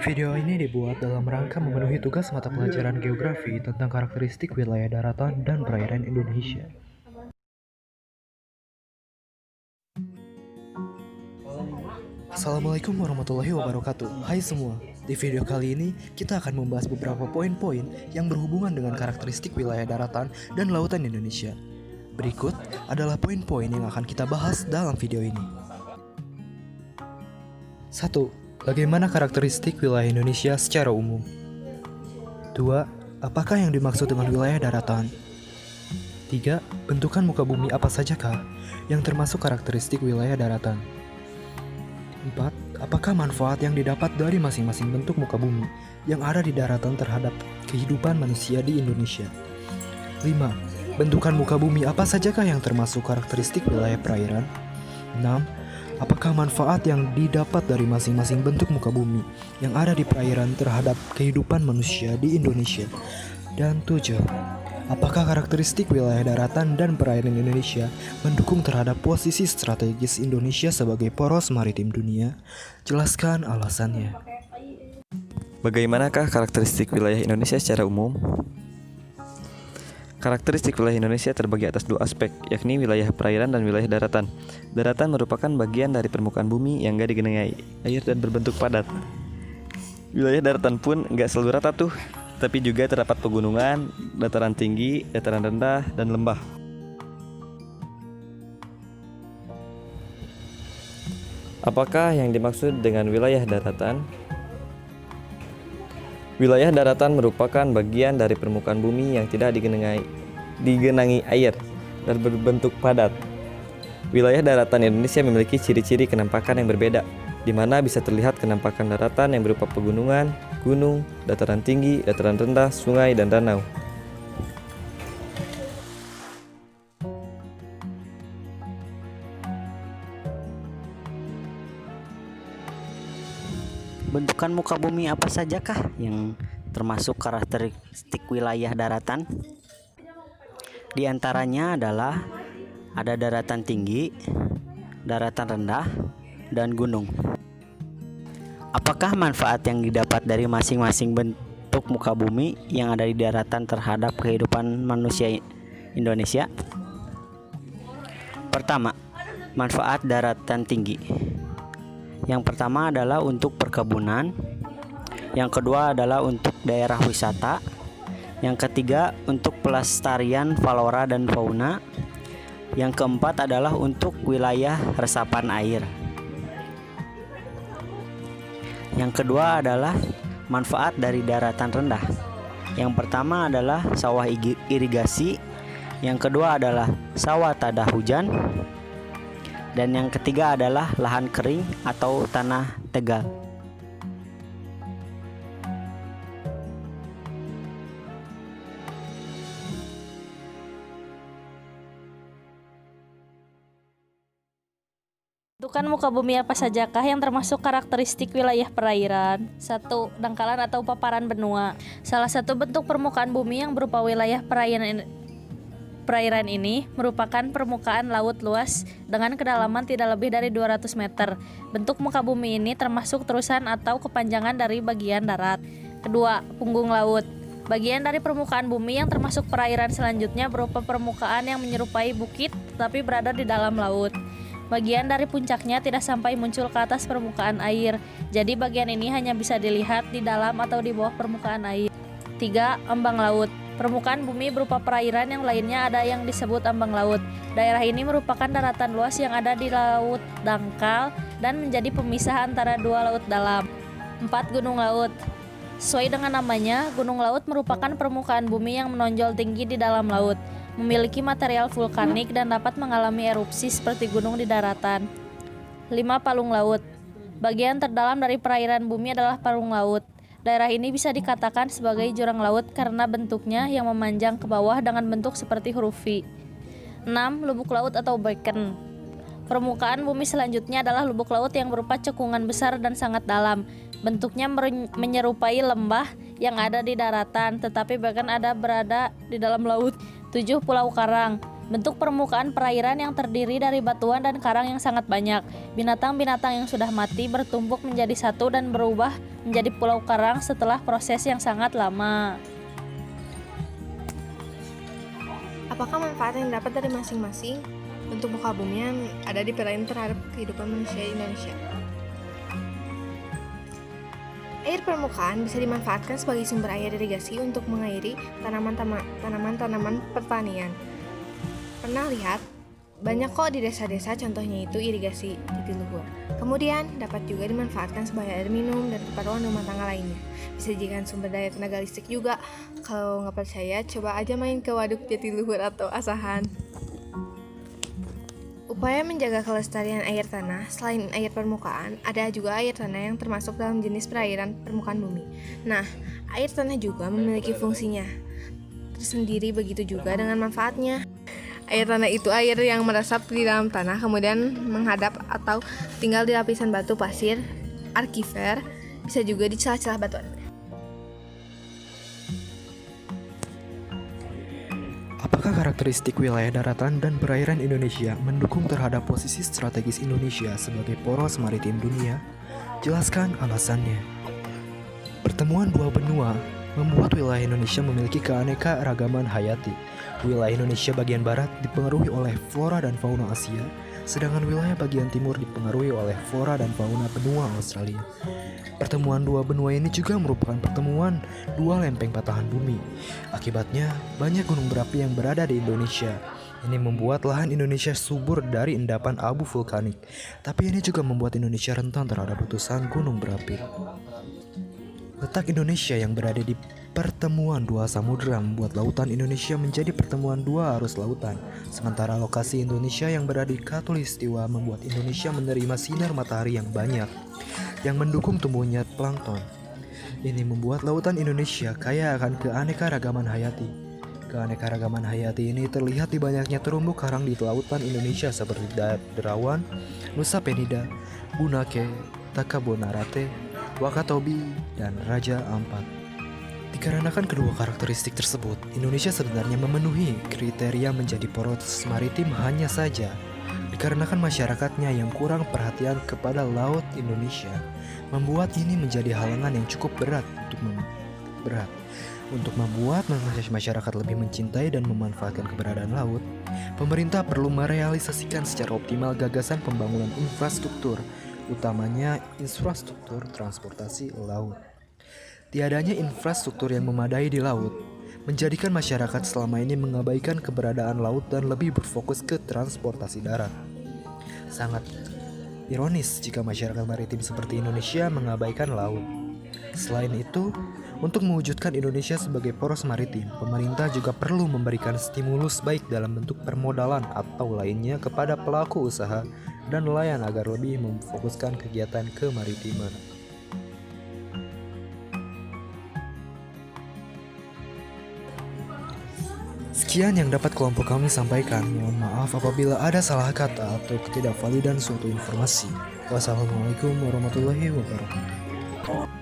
Video ini dibuat dalam rangka memenuhi tugas mata pelajaran geografi tentang karakteristik wilayah daratan dan perairan Indonesia. Assalamualaikum warahmatullahi wabarakatuh. Hai semua. Di video kali ini kita akan membahas beberapa poin-poin yang berhubungan dengan karakteristik wilayah daratan dan lautan Indonesia. Berikut adalah poin-poin yang akan kita bahas dalam video ini. 1. Bagaimana karakteristik wilayah Indonesia secara umum? 2. Apakah yang dimaksud dengan wilayah daratan? 3. Bentukan muka bumi apa sajakah yang termasuk karakteristik wilayah daratan? 4. Apakah manfaat yang didapat dari masing-masing bentuk muka bumi yang ada di daratan terhadap kehidupan manusia di Indonesia? 5. Bentukan muka bumi apa sajakah yang termasuk karakteristik wilayah perairan? 6. Apakah manfaat yang didapat dari masing-masing bentuk muka bumi yang ada di perairan terhadap kehidupan manusia di Indonesia? Dan 7. Apakah karakteristik wilayah daratan dan perairan Indonesia mendukung terhadap posisi strategis Indonesia sebagai poros maritim dunia? Jelaskan alasannya. Bagaimanakah karakteristik wilayah Indonesia secara umum? Karakteristik wilayah Indonesia terbagi atas dua aspek, yakni wilayah perairan dan wilayah daratan. Daratan merupakan bagian dari permukaan bumi yang gak digenangi air dan berbentuk padat. Wilayah daratan pun gak selalu rata tuh, tapi juga terdapat pegunungan, dataran tinggi, dataran rendah, dan lembah. Apakah yang dimaksud dengan wilayah daratan? Wilayah daratan merupakan bagian dari permukaan bumi yang tidak digenangi air dan berbentuk padat. Wilayah daratan Indonesia memiliki ciri-ciri kenampakan yang berbeda, di mana bisa terlihat kenampakan daratan yang berupa pegunungan, gunung, dataran tinggi, dataran rendah, sungai, dan danau. Bentukan muka bumi apa sajakah yang termasuk karakteristik wilayah daratan? Di antaranya adalah ada daratan tinggi, daratan rendah, dan gunung. Apakah manfaat yang didapat dari masing-masing bentuk muka bumi yang ada di daratan terhadap kehidupan manusia Indonesia? Pertama, manfaat daratan tinggi. Yang pertama adalah untuk perkebunan, yang kedua adalah untuk daerah wisata, yang ketiga untuk pelestarian flora dan fauna, yang keempat adalah untuk wilayah resapan air. Yang kedua adalah manfaat dari daratan rendah. Yang pertama adalah sawah irigasi, yang kedua adalah sawah tada hujan, dan yang ketiga adalah lahan kering atau tanah tegal. Bentukan muka bumi apa sajakah yang termasuk karakteristik wilayah perairan? 1. Dangkalan atau paparan benua. Salah satu bentuk permukaan bumi yang berupa wilayah perairan ini merupakan permukaan laut luas dengan kedalaman tidak lebih dari 200 meter. Bentuk muka bumi ini termasuk terusan atau kepanjangan dari bagian darat. Kedua, punggung laut. Bagian dari permukaan bumi yang termasuk perairan selanjutnya berupa permukaan yang menyerupai bukit tetapi berada di dalam laut. Bagian dari puncaknya tidak sampai muncul ke atas permukaan air. Jadi bagian ini hanya bisa dilihat di dalam atau di bawah permukaan air. 3. Ambang laut. Permukaan bumi berupa perairan yang lainnya ada yang disebut ambang laut. Daerah ini merupakan daratan luas yang ada di laut dangkal dan menjadi pemisah antara dua laut dalam. 4. Gunung laut. Sesuai dengan namanya, gunung laut merupakan permukaan bumi yang menonjol tinggi di dalam laut, memiliki material vulkanik dan dapat mengalami erupsi seperti gunung di daratan. 5. Palung laut. Bagian terdalam dari perairan bumi adalah palung laut. Daerah ini bisa dikatakan sebagai jurang laut karena bentuknya yang memanjang ke bawah dengan bentuk seperti huruf V. 6. Lubuk laut atau beken. Permukaan bumi selanjutnya adalah lubuk laut yang berupa cekungan besar dan sangat dalam. Bentuknya menyerupai lembah yang ada di daratan, tetapi bahkan ada berada di dalam laut. 7. Pulau karang. Bentuk permukaan perairan yang terdiri dari batuan dan karang yang sangat banyak. Binatang-binatang yang sudah mati bertumpuk menjadi satu dan berubah menjadi pulau karang setelah proses yang sangat lama. Apakah manfaat yang dapat dari masing-masing bentuk muka bumi yang ada di perairan terhadap kehidupan manusia di Indonesia? Air permukaan bisa dimanfaatkan sebagai sumber air irigasi untuk mengairi tanaman-tanaman pertanian. Pernah lihat? Banyak kok di desa-desa, contohnya itu irigasi jatiluhur. Kemudian dapat juga dimanfaatkan sebagai air minum dan keperluan rumah tangga lainnya. Bisa dijadikan sumber daya tenaga listrik juga. Kalau nggak percaya, coba aja main ke waduk jatiluhur atau asahan. Upaya menjaga kelestarian air tanah, selain air permukaan, ada juga air tanah yang termasuk dalam jenis perairan permukaan bumi. Nah, air tanah juga memiliki fungsinya tersendiri, begitu juga dengan manfaatnya. Air tanah itu air yang meresap di dalam tanah, kemudian menghadap atau tinggal di lapisan batu pasir, arkifer, bisa juga di celah-celah batuan. Apakah karakteristik wilayah daratan dan perairan Indonesia mendukung terhadap posisi strategis Indonesia sebagai poros maritim dunia? Jelaskan alasannya. Pertemuan dua benua membuat wilayah Indonesia memiliki keanekaragaman hayati. Wilayah Indonesia bagian barat dipengaruhi oleh flora dan fauna Asia, sedangkan wilayah bagian timur dipengaruhi oleh flora dan fauna benua Australia. Pertemuan dua benua ini juga merupakan pertemuan dua lempeng patahan bumi. Akibatnya, banyak gunung berapi yang berada di Indonesia. Ini membuat lahan Indonesia subur dari endapan abu vulkanik. Tapi ini juga membuat Indonesia rentan terhadap letusan gunung berapi. Letak Indonesia yang berada di pertemuan dua samudera membuat lautan Indonesia menjadi pertemuan dua arus lautan. Sementara lokasi Indonesia yang berada di Khatulistiwa membuat Indonesia menerima sinar matahari yang banyak, yang mendukung tumbuhnya plankton. Ini membuat lautan Indonesia kaya akan keanekaragaman hayati. Keanekaragaman hayati ini terlihat di banyaknya terumbu karang di lautan Indonesia seperti Derawan, Nusa Penida, Bunake, Takabonarate, Wakatobi, dan Raja Ampat. Dikarenakan kedua karakteristik tersebut, Indonesia sebenarnya memenuhi kriteria menjadi poros maritim, hanya saja dikarenakan masyarakatnya yang kurang perhatian kepada laut Indonesia, membuat ini menjadi halangan yang cukup berat untuk membuat masyarakat lebih mencintai dan memanfaatkan keberadaan laut. Pemerintah perlu merealisasikan secara optimal gagasan pembangunan infrastruktur, utamanya infrastruktur transportasi laut. Tiadanya infrastruktur yang memadai di laut menjadikan masyarakat selama ini mengabaikan keberadaan laut dan lebih berfokus ke transportasi darat. Sangat ironis jika masyarakat maritim seperti Indonesia mengabaikan laut. Selain itu, untuk mewujudkan Indonesia sebagai poros maritim, pemerintah juga perlu memberikan stimulus baik dalam bentuk permodalan atau lainnya kepada pelaku usaha dan nelayan agar lebih memfokuskan kegiatan kemaritiman. Sekian yang dapat kelompok kami sampaikan. Mohon maaf apabila ada salah kata atau ketidakvalidan suatu informasi. Wassalamualaikum warahmatullahi wabarakatuh.